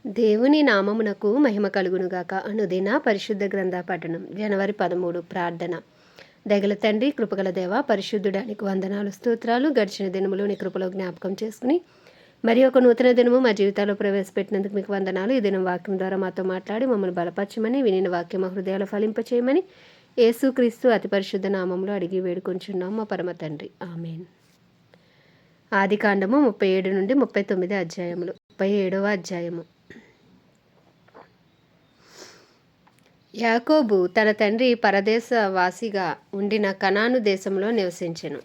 దేవుని నామమునకు మహిమ కలుగునుగాక. అనుదిన పరిశుద్ధ గ్రంథ పఠనం. జనవరి 13 ప్రార్థన. దగల తండ్రి, కృపగల దేవ, పరిశుద్ధుడానికి వందనాలు, స్తోత్రాలు. గడిచిన దినములు నీ కృపలో జ్ఞాపకం చేసుకుని మరి ఒక నూతన దినము మా జీవితాల్లో ప్రవేశపెట్టినందుకు మీకు వందనాలు. ఈ దినం వాక్యం ద్వారా మాతో మాట్లాడి మమ్మల్ని బలపరచమని, వినిన వాక్యం మా హృదయాలు ఫలింపచేయమని యేసుక్రీస్తు అతి పరిశుద్ధ నామంలో అడిగి వేడుకొంచున్నాం మా పరమ తండ్రి. ఆమేన్. ఆదికాండము 37 నుండి 39 అధ్యాయములు. 37వ అధ్యాయము. యాకోబు తన తండ్రి పరదేశవాసిగా ఉండిన కనాను దేశంలో నివసించెను.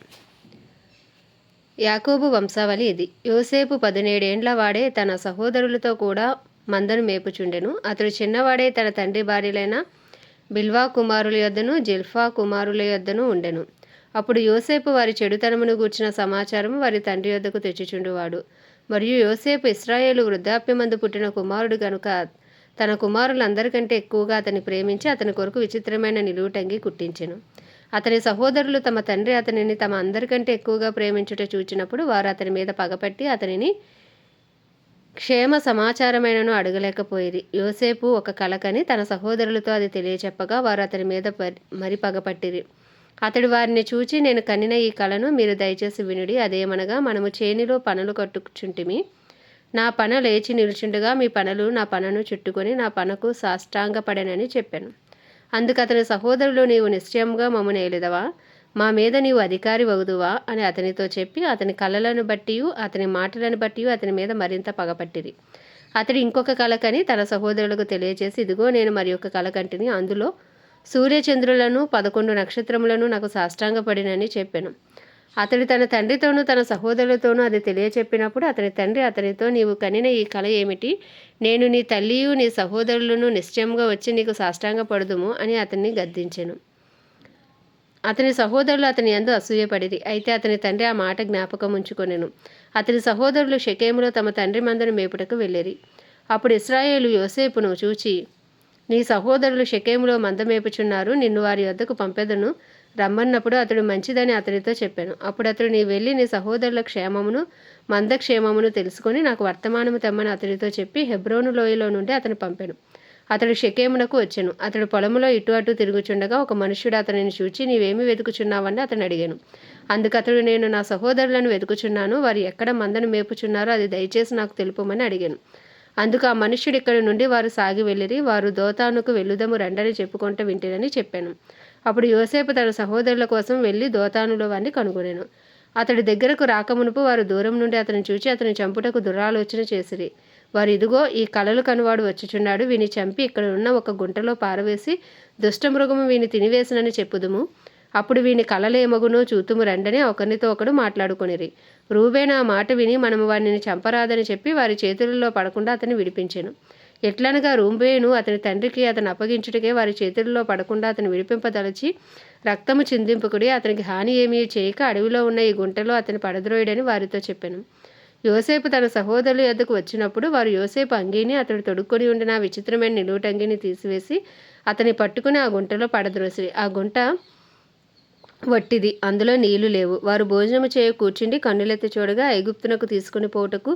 యాకోబు వంశావళి ఇది. యోసేపు 17 ఏండ్ల వాడే తన సహోదరులతో కూడా మందను మేపుచుండెను. అతడు చిన్నవాడే తన తండ్రి భార్యలైన బిల్వా కుమారుల యొద్దను జిల్ఫా కుమారుల యొద్దను ఉండెను. అప్పుడు యోసేపు వారి చెడుతనమును గూర్చిన సమాచారము వారి తండ్రి యొద్దకు తెచ్చుచుండువాడు. మరియు యోసేపు ఇశ్రాయేలు వృద్ధాప్యమందు పుట్టిన కుమారుడు గనుక తన కుమారులందరికంటే ఎక్కువగా అతన్ని ప్రేమించి అతని కొరకు విచిత్రమైన నిలువుటంగి కుట్టించెను. అతని సహోదరులు తమ తండ్రి అతనిని తమ అందరికంటే ఎక్కువగా ప్రేమించుట చూచినప్పుడు వారు అతని మీద పగపట్టి అతనిని క్షేమ సమాచారమైనను అడగలేకపోయిరి. యోసేపు ఒక కలకని తన సహోదరులతో అది తెలియచెప్పగా వారు అతని మీద మరి పగపట్టిరి. అతడు వారిని చూచి, నేను కనిన ఈ కలను మీరు దయచేసి వినుడి. అదేమనగా, మనము చేనిలో పనులు కట్టుచుంటిమి. నా పన లేచి నిల్చుండగా మీ పనులు నా పనను చుట్టుకొని నా పనకు సాష్టాంగపడెనని చెప్పాను. అందుకు అతని సహోదరులు, నీవు నిశ్చయంగా మమ్ము నేలుదవా, మా మీద నీవు అధికారి వగుదువా అని అతనితో చెప్పి అతని కళలను బట్టి అతని మాటలను బట్టి అతని మీద మరింత పగపట్టిరి. అతడు ఇంకొక కలకని తన సహోదరులకు తెలియచేసి, ఇదిగో నేను మరి ఒక కలకంటిని, అందులో సూర్యచంద్రులను 11 నక్షత్రములను నాకు సాష్టాంగపడినని చెప్పాను. అతడు తన తండ్రితోనూ తన సహోదరులతోనూ అది తెలియచెప్పినప్పుడు అతని తండ్రి అతనితో, నీవు కనిన ఈ కల ఏమిటి? నేను నీ తల్లియు నీ సహోదరులను నిశ్చయంగా వచ్చి నీకు సాష్టాంగపడుదుము అని అతన్ని గద్దించెను. అతని సహోదరులు అతని యందు అసూయపడిరి. అయితే అతని తండ్రి ఆ మాట జ్ఞాపకం ఉంచుకొనెను. అతని సహోదరులు షెకెములో తమ తండ్రి మందను మేపుటకు వెళ్ళిరి. అప్పుడు ఇశ్రాయేలు యోసేపును చూచి, నీ సహోదరులు షెకెములో మంద మేపుచున్నారు, నిన్ను వారి వద్దకు పంపెదను రమ్మన్నప్పుడు అతడు మంచిదని అతనితో చెప్పాను. అప్పుడు అతడు, నీ వెళ్ళి నీ సహోదరుల క్షేమమును మంద క్షేమమును తెలుసుకొని నాకు వర్తమానము తెమ్మని అతనితో చెప్పి హెబ్రోను లోయలో నుండి అతను పంపెను. అతడు షెకెమునకు వచ్చెను. అతడు పొలములో ఇటు అటు తిరుగుచుండగా ఒక మనుష్యుడు అతనిని చూచి, నీవేమి వెతుకుచున్నావని అతను అడిగాను. అందుకు అతడు, నేను నా సహోదరులను వెతుకుచున్నాను, వారు ఎక్కడ మందను మేపుచున్నారో అది దయచేసి నాకు తెలుపమని అడిగాను. అందుకు ఆ మనుష్యుడు, ఇక్కడి నుండి వారు సాగి వెళ్ళిరి, వారు దోతానుకు వెళ్ళుదము రండని చెప్పుకుంటూ వింటిరని చెప్పాను. అప్పుడు యోసేపు తన సహోదరుల కోసం వెళ్ళి దోతానులో వారిని కనుగొనెను. అతడి దగ్గరకు రాకమునుపు వారు దూరం నుండి అతను చూచి అతని చంపుటకు దురాలోచన చేసిరి. వారు, ఇదిగో ఈ కలలు కనువాడు వచ్చుచున్నాడు, వీని చంపి ఇక్కడ ఉన్న ఒక గుంటలో పారవేసి దుష్టమృగము వీని తినివేసినని చెప్పుదుము. అప్పుడు వీని కలలేమగునో చూతుము రండని ఒకరితో ఒకడు మాట్లాడుకొనిరి. రూబేను ఆ మాట విని, మనము వారిని చంపరాదని చెప్పి వారి చేతులలో పడకుండా అతన్ని విడిపించెను. ఎట్లనగా, రూబేను అతని తండ్రికి అతను అప్పగించుటకే వారి చేతుల్లో పడకుండా అతను విడిపింపదలచి, రక్తము చిందింపుకుడి, అతనికి హాని ఏమీ చేయక అడవిలో ఉన్న ఈ గుంటలో అతని పడద్రోయుడని వారితో చెప్పాను. యోసేపు తన సహోదరుల యొద్దకు వచ్చినప్పుడు వారు యోసేపు అంగీని అతడు తొడుక్కొని ఉండిన విచిత్రమైన నిలువుటంగిని తీసివేసి అతని పట్టుకుని ఆ గుంటలో పడద్రోసిరి. ఆ గుంట వట్టిది, అందులో నీళ్లు లేవు. వారు భోజనము చేయ కూర్చుండి కన్నులెత్తి చూడగా ఐగుప్తునకు తీసుకుని పోవుటకు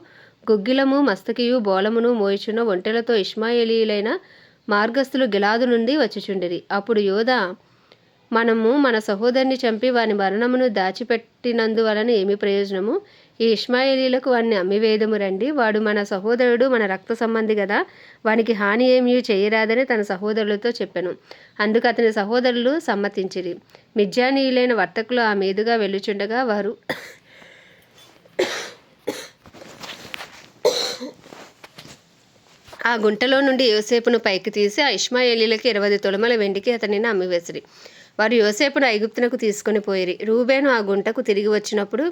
గుగ్గిలము మస్తకియు బోళమును మోయిచున్న ఒంటెలతో ఇష్మాయేలీయులైన మార్గస్థులు గిలాదు నుండి వచ్చుచుండిరి. అప్పుడు యోదా, మనము మన సహోదరుని చంపి వాని మరణమును దాచిపెట్టినందువలన ఏమి ప్రయోజనము? ఈ ఇష్మాయేలీలకు వాడిని అమ్మివేదము రండి, వాడు మన సహోదరుడు, మన రక్త సంబంధి గదా, వానికి హాని ఏమీ చేయరాదని తన సహోదరులతో చెప్పెను. అందుకు అతని సహోదరులు సమ్మతించిరి. మిద్యానీయులైన వర్తకులు ఆ మీదుగా వెళ్ళుచుండగా వారు ఆ గుంటలో నుండి యోసేపును పైకి తీసి ఆ ఇష్మాయేలీలకి 20 తులముల వెండికి అతనిని అమ్మివేసిరి. వారు యోసేపును ఐగుప్తునకు తీసుకొని పోయిరి. రూబేను ఆ గుంటకు తిరిగి వచ్చినప్పుడు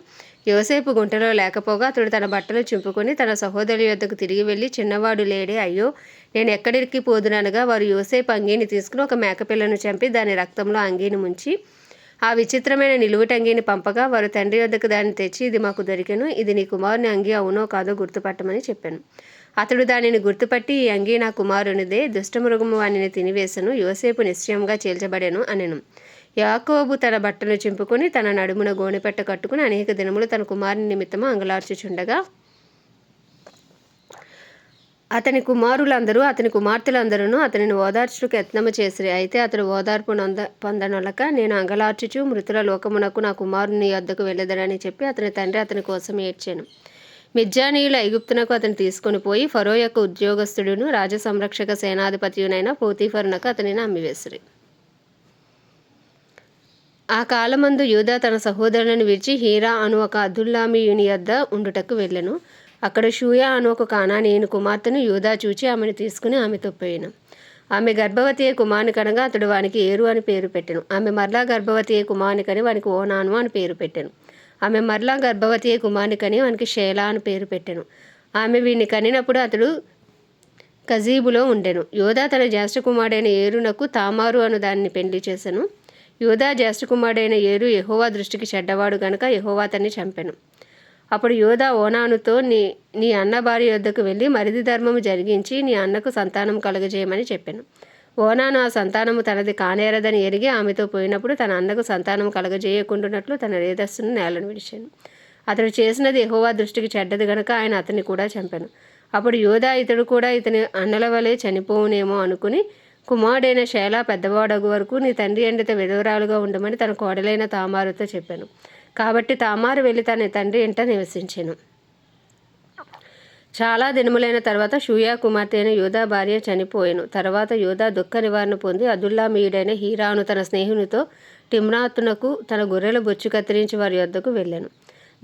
యోసేపు గుంటలో లేకపోగా అతడు తన బట్టలు చింపుకొని తన సహోదరుల యొద్దకు తిరిగి వెళ్ళి, చిన్నవాడు లేడే, అయ్యో నేను ఎక్కడికి పోదుననగా వారు యోసేపు అంగీని తీసుకుని ఒక మేకపిల్లను చంపి దాని రక్తంలో అంగీని ముంచి ఆ విచిత్రమైన నిలువుటంగీని పంపగా వారు తండ్రి యొద్దకు దాన్ని తెచ్చి, ఇది మాకు దొరికెను, ఇది నీ కుమారుని అంగీ అవునో కాదో గుర్తుపట్టమని చెప్పాను. అతడు దానిని గుర్తుపట్టి, ఈ అంగీ నా కుమారునిదే, దుష్టమృగము వానిని తినివేసను, యోసేపు నిశ్చయంగా చీల్చబడెను అనెను. యాకోబు తన బట్టలు చింపుకొని తన నడుమున గోనెపెట్ట కట్టుకుని అనేక దినములు తన కుమారుని నిమిత్తము అంగలార్చుచుండగా అతని కుమారులందరూ అతని కుమార్తెలందరూ అతనిని ఓదార్చుటకు యత్నము చేసిరి. అయితే అతడు ఓదార్పు పొందనొలక, నేను అంగలార్చుచు మృతుల లోకమునకు నా కుమారుని యొద్దకు వెళ్ళదనని చెప్పి అతని తండ్రి అతని కోసం ఏడ్చాను. మిద్యానీయులు ఐగుప్తునకు అతను తీసుకొని పోయి ఫరో యొక్క ఉద్యోగస్తుడును రాజ సంరక్షక సేనాధిపతియునైన పోతీఫరునకు అతనిని అమ్మివేసిరి. ఆ కాలమందు యూదా తన సహోదరులను విడిచి హీరా అను ఒక అదుల్లామీయుని యొద్ద ఉండుటకు వెళ్ళెను. అక్కడ షూయా అను ఒక కానానీయుని కుమార్తెను యూదా చూచి ఆమెను తీసుకుని ఆమెతో పోయెను. ఆమె గర్భవతి అయి కుమారుని కనగా అతడు వానికి ఏరు అని పేరు పెట్టెను. ఆమె మరలా గర్భవతి అయి కుమారుని కని వానికి ఓనాను అని పేరు పెట్టెను. ఆమె మరలా గర్భవతి అయి కుమారుని కని వానికి షేలా అని పేరు పెట్టెను. ఆమె వీడిని కనినప్పుడు అతడు కజీబులో ఉండెను. యూదా తన జ్యేష్ఠ కుమారుడైన ఏరునకు తామారు అను దానిని పెండ్లి చేసెను. యూదా జ్యేష్ఠ కుమారుడైన ఏరు యెహోవా దృష్టికి చెడ్డవాడు గనుక యెహోవా అతన్ని చంపెను. అప్పుడు యూదా ఓనానుతో, నీ అన్న భార్య యొద్దకు వెళ్ళి మరిది ధర్మము జరిగించి నీ అన్నకు సంతానం కలుగజేయమని చెప్పాను. ఓనాను ఆ సంతానము తనది కానేరదని ఎరిగి ఆమెతో పోయినప్పుడు తన అన్నకు సంతానం కలగజేయకుండానట్లు తన రేతస్సును నేలను విడిచాను. అతడు చేసినది యెహోవా దృష్టికి చెడ్డది గనుక ఆయన అతన్ని కూడా చంపాను. అప్పుడు యూదా ఇతడు కూడా ఇతని అన్నల వలె చనిపోవునేమో అనుకుని కుమారుడైన షేలా పెద్దవాడగు వరకు నీ తండ్రి ఎండిత విధవరాలుగా ఉండమని తన కోడలైన తామారుతో చెప్పాను. కాబట్టి తామారు వెళ్ళి తన తండ్రి ఇంట నివసించెను. చాలా దినములైన తర్వాత షూయా కుమార్తె అయిన యూదా భార్య చనిపోయెను. తర్వాత యూదా దుఃఖ నివారణ పొంది అదుల్లామీయుడైన హీరాను తన స్నేహితునితో తిమ్నాతునకు తన గొర్రెల బొచ్చు కత్తిరించి వారి యొద్దకు వెళ్ళాను.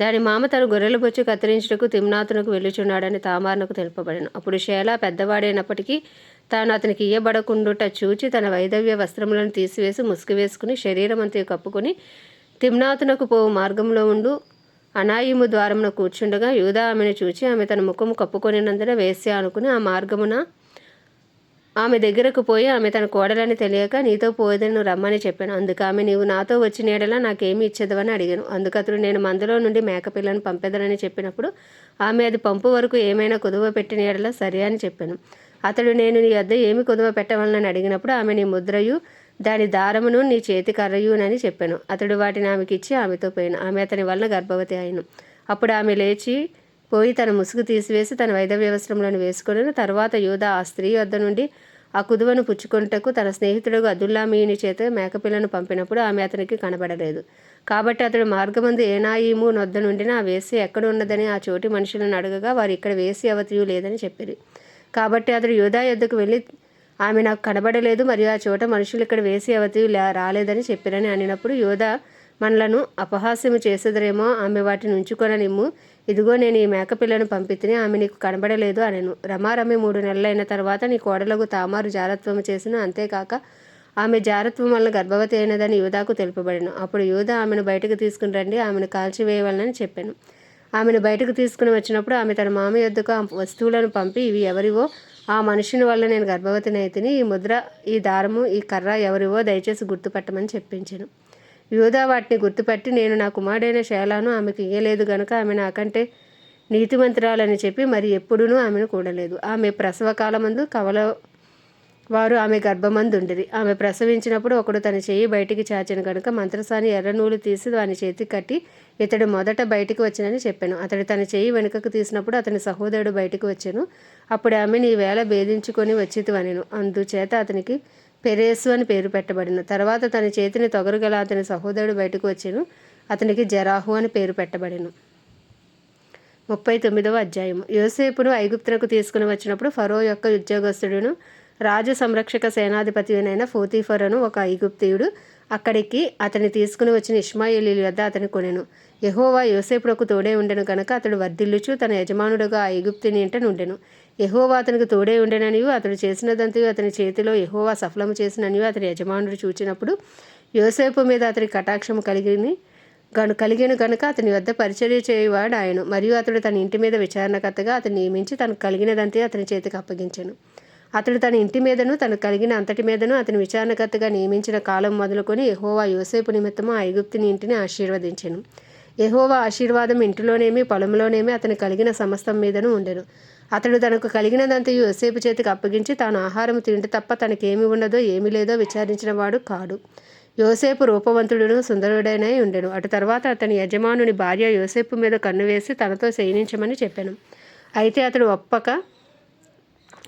దాని మామ తన గొర్రెల బొచ్చు కత్తిరించుటకు తిమ్నాతునకు వెళ్ళుచున్నాడని తామారునకు తెలుపబడెను. అప్పుడు షేలా పెద్దవాడైనప్పటికీ తాను అతనికి ఇయ్యబడకుండుట చూచి తన వైధవ్య వస్త్రములను తీసివేసి ముసుగు వేసుకుని శరీరం అంతా కప్పుకొని తిమ్నాతునకు పోవు మార్గంలో ఉండు అనాయిము ద్వారమున కూర్చుండగా యూదా ఆమెను చూచి ఆమె తన ముఖము కప్పుకొనినందున వేశ్య అనుకుని ఆ మార్గమున ఆమె దగ్గరకు పోయి ఆమె తన కోడలని తెలియక నీతో పోయేదను రమ్మని చెప్పాను. అందుకు ఆమె, నీవు నాతో వచ్చిన ఎడల నాకేమి ఇచ్చేదవని అడిగాను. అందుకు అతడు, నేను మందలో నుండి మేకపిల్లను పంపెదనని చెప్పినప్పుడు ఆమె, అది పంపు వరకు ఏమైనా కుదువ పెట్టిన ఎడల సరే అని చెప్పాను. అతడు, నేను నీ వద్ద ఏమి కుదువ పెట్టవాలని అడిగినప్పుడు ఆమె, నీ ముద్రయు దాని దారమును నీ చేతి కర్రయునని చెప్పాను. అతడు వాటిని ఆమెకి ఇచ్చి ఆమెతో పోయాను. ఆమె అతని వలన గర్భవతి అయిను. అప్పుడు ఆమె లేచి పోయి తన ముసుగు తీసివేసి తన వైధవ్య వస్త్రములను వేసుకొనెను. తర్వాత యూదా ఆ స్త్రీ వద్ద నుండి ఆ కుదువను పుచ్చుకొనుటకు తన స్నేహితుడు అదుల్లామీయుని చేత మేకపిల్లను పంపినప్పుడు ఆమె అతనికి కనబడలేదు. కాబట్టి అతడు మార్గమందు ఏనాయిము నొద్ద నుండిన ఆ వేశ్య ఎక్కడ ఉన్నదని ఆ చోటి మనుషులను అడగగా వారు, ఇక్కడ వేశ్య అవతియు లేదని చెప్పిరి. కాబట్టి అతడు యూదా యొద్దకు వెళ్ళి, ఆమె నాకు కనబడలేదు, మరియు ఆ చోట మనుషులు ఇక్కడ వేశ్య అవతియు రాలేదని చెప్పిరని అనినప్పుడు యూదా, మనలను అపహాస్యము చేసేదరేమో, ఆమె వాటిని ఉంచుకొననిమ్ము, ఇదిగో నేను ఈ మేకపిల్లను పంపితిని, ఆమె నీకు కనబడలేదు అనెను. రమారమి 3 నెలలైన తర్వాత నీ కోడలకు తామారు జారత్వము చేసిన, అంతేకాక ఆమె జారత్వం వలన గర్భవతి అయినదని యూదాకు తెలుపబడెను. అప్పుడు యూదా, ఆమెను బయటకు తీసుకుని రండి, ఆమెను కాల్చివేయవలనని చెప్పాను. ఆమెను బయటకు తీసుకుని వచ్చినప్పుడు ఆమె తన మామ యొద్దకు ఆ వస్తువులను పంపి, ఇవి ఎవరివో, ఆ మనుషుని వల్ల నేను గర్భవతినైతిని, ఈ ముద్ర, ఈ దారము, ఈ కర్ర ఎవరివో దయచేసి గుర్తుపట్టమని చెప్పించెను. యూదా వాటిని గుర్తుపట్టి, నేను నా కుమారుడైన షేలాను ఆమెకు ఇయ్యలేదు గనుక ఆమె నాకంటే నీతిమంతురాలని చెప్పి మరి ఎప్పుడూనూ ఆమెను కూడలేదు. ఆమె ప్రసవకాలమందు కవల వారు ఆమె గర్భమందుండిరి. ఆమె ప్రసవించినప్పుడు ఒకడు తన చెయ్యి బయటికి చాచిన గనుక మంత్రసాని ఎర్ర నూలు తీసి వాని చేతికి కట్టి, ఇతడు మొదట బయటికి వచ్చినని చెప్పాను. అతడు తన చెయ్యి వెనుకకు తీసినప్పుడు అతని సహోదరుడు బయటికి వచ్చాను. అప్పుడు ఆమె, నీ వేళ భేదించుకొని వచ్చితివనెను. అందుచేత అతనికి పెరేసు అని పేరు పెట్టబడిను. తర్వాత తన చేతిని తొగరుగల అతని సహోదరుడు బయటకు వచ్చాను. అతనికి జెరాహు అని పేరు పెట్టబడెను. 39వ అధ్యాయము. యోసేపును ఐగుప్తునకు తీసుకుని వచ్చినప్పుడు ఫరో యొక్క ఉద్యోగస్తుడును రాజు సంరక్షక సేనాధిపతినైన పోతీఫరును ఒక ఐగుప్తీయుడు అక్కడికి అతన్ని తీసుకుని వచ్చిన ఇష్మాయేలీయుల వద్ద అతని కొనెను. యెహోవా యోసేపునకు తోడే ఉండెను గనుక అతడు వర్ధిల్లుచు తన యజమానుడుగా ఆ ఐగుప్తుని ఇంట నుండెను. యెహోవా అతనికి తోడే ఉండెననియు అతడు చేసినదంతయు అతని చేతిలో యెహోవా సఫలము చేసిననియు అతని యజమానుడు చూచినప్పుడు యోసేపు మీద అతని కటాక్షము కలిగెను గనుక అతని వద్ద పరిచర్య చేయువాడు ఆయను. మరియు అతడు తన ఇంటి మీద విచారణకర్తగా అతను నియమించి తనకు కలిగినదంతే అతని చేతికి అప్పగించెను. అతడు తన ఇంటి మీదను తనకు కలిగిన అంతటి మీదను అతని విచారణకర్తగా నియమించిన కాలం మొదలుకొని యెహోవా యోసేపు నిమిత్తము ఆ ఐగుప్తుని ఇంటిని ఆశీర్వదించెను. యెహోవా ఆశీర్వాదం ఇంటిలోనేమి పొలంలోనేమి అతని కలిగిన సమస్తం మీదను ఉండెను. అతడు తనకు కలిగినదంతయు యోసేపు చేతికి అప్పగించి తాను ఆహారం తిండి తప్ప తనకేమి ఉన్నదో ఏమీ లేదో విచారించిన వాడు కాడు. యోసేపు రూపవంతుడును సుందరుడైనై ఉండెను. అటు తర్వాత అతని యజమానుని భార్య యోసేపు మీద కన్ను వేసి తనతో శయనించమని చెప్పాను. అయితే అతడు ఒప్పక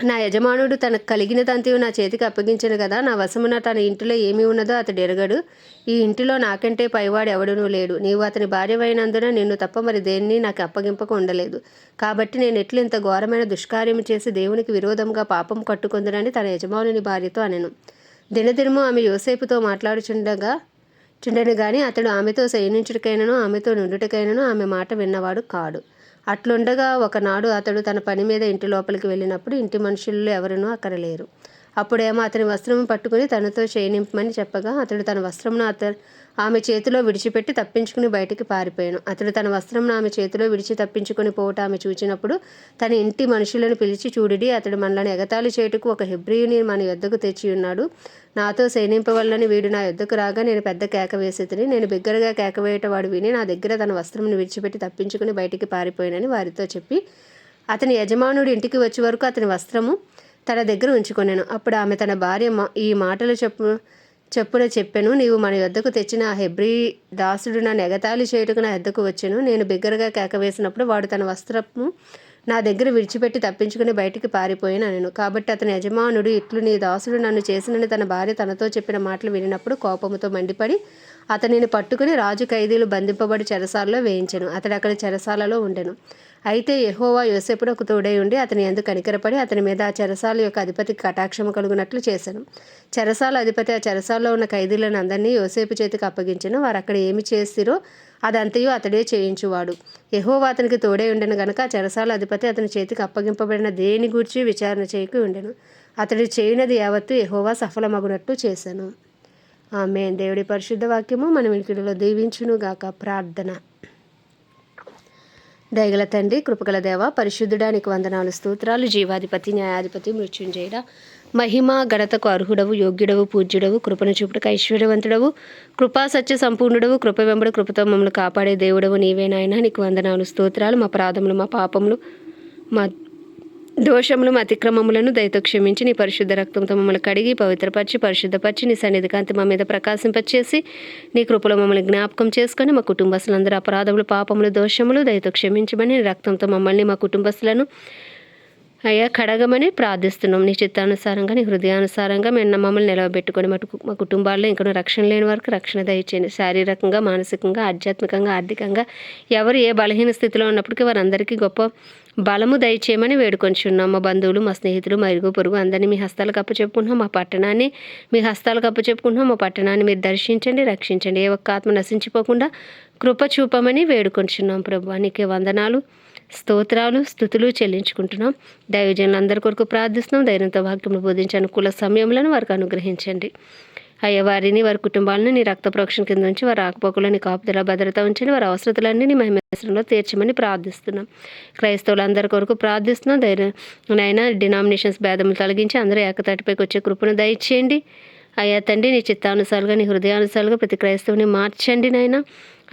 నా యజమానుడు తనకు కలిగినదంతయు నా చేతికి అప్పగించను కదా, నా వశమున తన ఇంటిలో ఏమి ఉన్నదో అతడు ఎరగడు. ఈ ఇంటిలో నాకంటే పైవాడు ఎవడనూ లేడు. నీవు అతని భార్యవైనందున నిన్ను తప్ప మరి దేన్ని నాకు అప్పగింపక ఉండలేదు. కాబట్టి నేను ఎట్లు ఇంత ఘోరమైన దుష్కార్యము చేసి దేవునికి విరోధంగా పాపం కట్టుకొందునని తన యజమానుని భార్యతో అనెను. దినదినము ఆమె యోసేపుతో చుండెను గాని అతడు ఆమెతో శయనించుటకైనను ఆమెతో నుండుటకైనను ఆమె మాట విన్నవాడు కాడు. అట్లుండగా ఒకనాడు అతడు తన పని మీద ఇంటి లోపలికి వెళ్ళినప్పుడు ఇంటి మనుషుల్లో ఎవరునూ అక్కడ లేరు. అప్పుడేమో అతని వస్త్రము పట్టుకుని తనతో చేయనింపమని చెప్పగా అతడు తన వస్త్రమును ఆమె చేతిలో విడిచిపెట్టి తప్పించుకుని బయటికి పారిపోయాను. అతడు తన వస్త్రమును ఆమె చేతిలో విడిచి తప్పించుకుని పోవట ఆమె చూచినప్పుడు తన ఇంటి మనుషులను పిలిచి, చూడుడి, అతడు మనలను ఎగతాళి చేయుటకు ఒక హెబ్రీయుని మన యొద్దకు తెచ్చి ఉన్నాడు. నాతో శయనింపవల్లని వీడు నా యొద్దకు రాగా నేను పెద్ద కేక వేసేతిని. నేను బిగ్గరగా కేక వేయట వాడు విని నా దగ్గర తన వస్త్రమును విడిచిపెట్టి తప్పించుకుని బయటికి పారిపోయానని వారితో చెప్పి అతని యజమానుడు ఇంటికి వచ్చే వరకు అతని వస్త్రము తన దగ్గర ఉంచుకొనెను. అప్పుడు ఆమె తన భార్య ఈ మాటలు చెప్పున చెప్పెను, నీవు మన యొద్దకు తెచ్చిన ఆ హెబ్రీ దాసుడు నన్ను ఎగతాళి చేయుటకు నా యొద్దకు వచ్చెను. నేను బిగ్గరగా కేక వేసినప్పుడు వాడు తన వస్త్రము నా దగ్గర విడిచిపెట్టి తప్పించుకుని బయటికి పారిపోయాను అనెను. కాబట్టి అతని యజమానుడు, ఇట్లు నీ దాసుడు నన్ను చేసినని తన భార్య తనతో చెప్పిన మాటలు వినినప్పుడు కోపముతో మండిపడి అతనిని పట్టుకుని రాజు ఖైదీలు బంధింపబడి చెరసాలలో వేయించెను. అతడు అక్కడ చెరసాలలో ఉండెను. అయితే యెహోవా యోసేపునకు తోడై ఉండి అతని యందు కనికరపడి అతని మీద ఆ చెరసాల యొక్క అధిపతికి కటాక్షము కలుగునట్లు చేశాను. చెరసాల అధిపతి ఆ చెరసాలలో ఉన్న ఖైదీలను అందరినీ యోసేపు చేతికి అప్పగించెను. వారు అక్కడ ఏమి చేసిరో అదంతయు అతడే చేయించువాడు. యెహోవా అతనికి తోడై ఉండెను గనుక ఆ చెరసాల అధిపతి అతని చేతికి అప్పగింపబడిన దేని గూర్చి విచారణ చేయక ఉండెను. అతడు చేయునది యావత్తు యెహోవా సఫలమగునట్లు చేశాను. ఆమేన్. దేవుడి పరిశుద్ధ వాక్యము మన వినికిడిలో దీవించును గాక. ప్రార్థన. దయగల తండ్రి, కృపగల దేవ, పరిశుద్ధుడానికి వందనాలు, స్తోత్రాలు. జీవాధిపతి, న్యాయాధిపతి, మృత్యుంజయుడా, మహిమ ఘనతకు అర్హుడవు, యోగ్యుడవు, పూజ్యుడవు, కృపను చూపుటకు ఐశ్వర్యవంతుడవు, కృపా సత్య సంపూర్ణుడవు, కృప వెంబడి కృపతో మమ్మల్ని కాపాడే దేవుడవు నీవే నాయనా. నీకు వందనాలు, స్తోత్రాలు. మా అపరాధములు, మా పాపములు, మా దోషములు, మా అతిక్రమములను దయతో క్షమించి నీ పరిశుద్ధ రక్తంతో మమ్మల్ని కడిగి పవిత్రపరిచి పరిశుద్ధపరిచి నీ సన్నిధి కాంతి మా మీద ప్రకాశింపచేసి నీ కృపలో మమ్మల్ని జ్ఞాపకం చేసుకొని మా కుటుంబస్తులందరూ అపరాధములు, పాపములు, దోషములు దయతో క్షమించమని నీ రక్తంతో మమ్మల్ని మా కుటుంబస్తులను అయ్యా కడగమని ప్రార్థిస్తున్నాం. నీ చిత్తానుసారంగా, నీ హృదయానుసారంగా మమ్మల్ని నిలవబెట్టుకొని మా కుటుంబాల్లో ఇంకా రక్షణ లేని వారికి రక్షణ దయచేయండి. శారీరకంగా, మానసికంగా, ఆధ్యాత్మికంగా, ఆర్థికంగా ఎవరు ఏ బలహీన స్థితిలో ఉన్నప్పటికీ వారందరికీ గొప్ప బలము దయచేయమని వేడుకొంచున్నాం. మా బంధువులు, మా స్నేహితులు, మా ఇరుగు పొరుగు అందరినీ మీ హస్తాలకు అప్పచెప్పుకుంటున్నాం. మా పట్టణాన్ని మీ హస్తాలకు అప్పచెప్పుకుంటున్నాం. మా పట్టణాన్ని మీరు దర్శించండి, రక్షించండి. ఏ ఒక్క ఆత్మ నశించిపోకుండా కృప చూపమని వేడుకొంచున్నాం. ప్రభువా నీకే వందనాలు, స్తోత్రాలు, స్తుతులు చెల్లించుకుంటున్నాం. దైవజనులందరి కొరకు ప్రార్థిస్తున్నాం. ధైర్యంతో వాక్యమును బోధించే అనుకూల సమయంలో వారికి అనుగ్రహించండి. అయ్యా వారిని, వారి కుటుంబాలను నీ రక్త ప్రోక్షణ కింద నుంచి వారి ఆకుపోకులో నీ కాపుదల భద్రత ఉంచండి. వారి అవసరతలన్నీ నీ మహిమలో తీర్చమని ప్రార్థిస్తున్నాం. క్రైస్తవులందరి కొరకు ప్రార్థిస్తున్నాం. నాయన డినామినేషన్స్ భేదములు తొలగించి అందరూ ఏకతాటిపైకి వచ్చే కృపను దయచేయండి. అయ్యా తండ్రి, నీ చిత్తానుసారుగా, నీ హృదయానుసారుగా ప్రతి క్రైస్తవుని మార్చండి నాయన.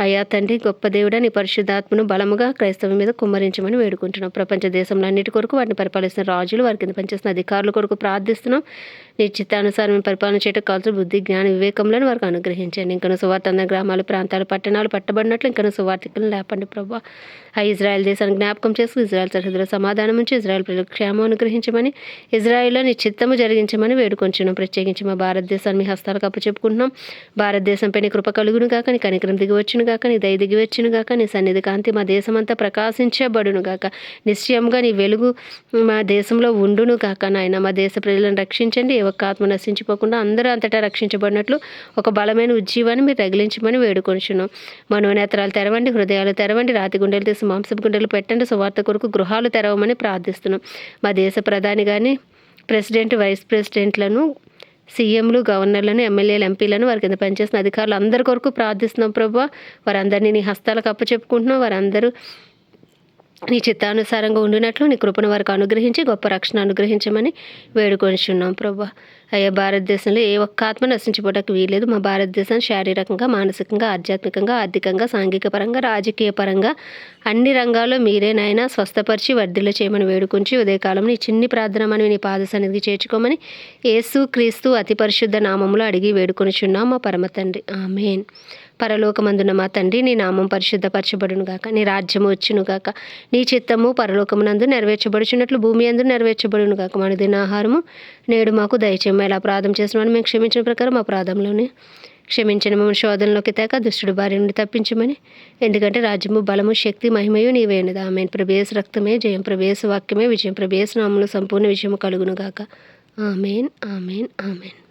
అయ్యా తండ్రి, గొప్ప దేవుడా, నీ పరిశుద్ధాత్మను బలముగా క్రైస్తవం మీద కుమ్మరించమని వేడుకుంటున్నాం. ప్రపంచ దేశంలో అన్నిటి కొరకు వాటిని పరిపాలిస్తున్న రాజులు, వారి కింద పనిచేస్తున్న అధికారుల కొరకు ప్రార్థిస్తున్నాం. నీ చిత్తానుసారం పరిపాలన చేయటం కావాల్సిన బుద్ధి, జ్ఞాన, వివేకంలో వారికి అనుగ్రహించండి. ఇంకా సువార్త అందరి గ్రామాలు, ప్రాంతాలు, పట్టణాలు పట్టబడినట్లు ఇంకా సువార్తికులను లేపండి ప్రభా. ఆ ఇజ్రాయెల్ దేశాన్ని జ్ఞాపకం చేసుకుని ఇజ్రాయెల్ సరిహద్దులో సమాధానం ఉంచి ఇజ్రాయెల్ ప్రజలకు క్షేమం అనుగ్రహించమని, ఇజ్రాయెల్లో నీ చిత్తము జరిగించమని వేడుకొంచున్నాం. ప్రత్యేకించి మా భారతదేశాన్ని మీ హస్తాలకు అప్పచెప్పుకుంటున్నాం. భారతదేశంపై నీ కృప కలుగును గాక, నీ కనికరం దిగివచ్చును గాక, నీ దయ దిగివచ్చును గాక, నీ సన్నిధి కాంతి మా దేశమంతా ప్రకాశించబడును గాక. నిశ్చయంగా నీ వెలుగు మా దేశంలో ఉండును గాక. నాయన మా దేశ ప్రజలను రక్షించండి. ఏ ఒక్క ఆత్మ నశించిపోకుండా అందరూ అంతటా రక్షించబడినట్లు ఒక బలమైన ఉజ్జీవాన్ని మీరు తగిలించమని వేడుకొంచున్నాం. మనోనేత్రాలు తెరవండి, హృదయాలు తెరవండి, రాతి గుండెలు తీసి మాంసపు గుండెలు పెట్టండి. సువార్త కొరకు గృహాలు తెరవమని ప్రార్థిస్తున్నాం. మా దేశ ప్రధాని కానీ, ప్రెసిడెంట్, వైస్ ప్రెసిడెంట్లను, సీఎంలు, గవర్నర్లను, ఎమ్మెల్యేలు, ఎంపీలను, వారి కింద పనిచేస్తున్న అధికారులు అందరి కొరకు ప్రార్థిస్తున్నాం ప్రభువా. వారందరినీ నీ హస్తాలకు అప్పచెప్పుకుంటున్నాం. వారందరూ నీ చిత్తానుసారంగా ఉండినట్లు నీ కృపను వారికి అనుగ్రహించి గొప్ప రక్షణ అనుగ్రహించమని వేడుకొంచున్నాం ప్రభా. అయ్యా భారతదేశంలో ఏ ఒక్క ఆత్మ నశించిపోవడానికి వీలేదు. మా భారతదేశం శారీరకంగా, మానసికంగా, ఆధ్యాత్మికంగా, ఆర్థికంగా, సాంఘిక పరంగా, రాజకీయ పరంగా అన్ని రంగాల్లో మీరే నాయన స్వస్థపరిచి వర్ధిల్ల చేయమని వేడుకొంచి ఉదయకాలం నీ చిన్ని ప్రార్థన మనవి నీ పాద సన్నిధికి చేర్చుకోమని యేసు క్రీస్తు అతి పరిశుద్ధ నామములో అడిగి వేడుకొనిచున్నాం మా పరమ తండ్రి. ఆమేన్. పరలోకమందున్న మా తండ్రి, నీ నామం పరిశుద్ధపరచబడును గాక, నీ రాజ్యము వచ్చును గాక, నీ చిత్తము పరలోకమునందు నెరవేర్చబడుచున్నట్లు భూమి యందు నెరవేర్చబడును గాక. మన దినాహారము నేడు మాకు దయచేయము. ఎలా అపరాధం చేసిన వాడు మేము క్షమించిన ప్రకారం మా అపరాధంలోనే క్షమించిన మమ్మల్ని శోధనలోకి తేక దుష్టుడు బారి నుండి తప్పించమని. ఎందుకంటే రాజ్యము, బలము, శక్తి, మహిమయు నీవేనది. ఆమేన్. ప్రభు రక్తమే జయం, ప్రభు వాక్యమే విజయం, ప్రభు నామములో సంపూర్ణ విజయము కలుగును గాక. ఆమేన్, ఆమేన్, ఆమేన్.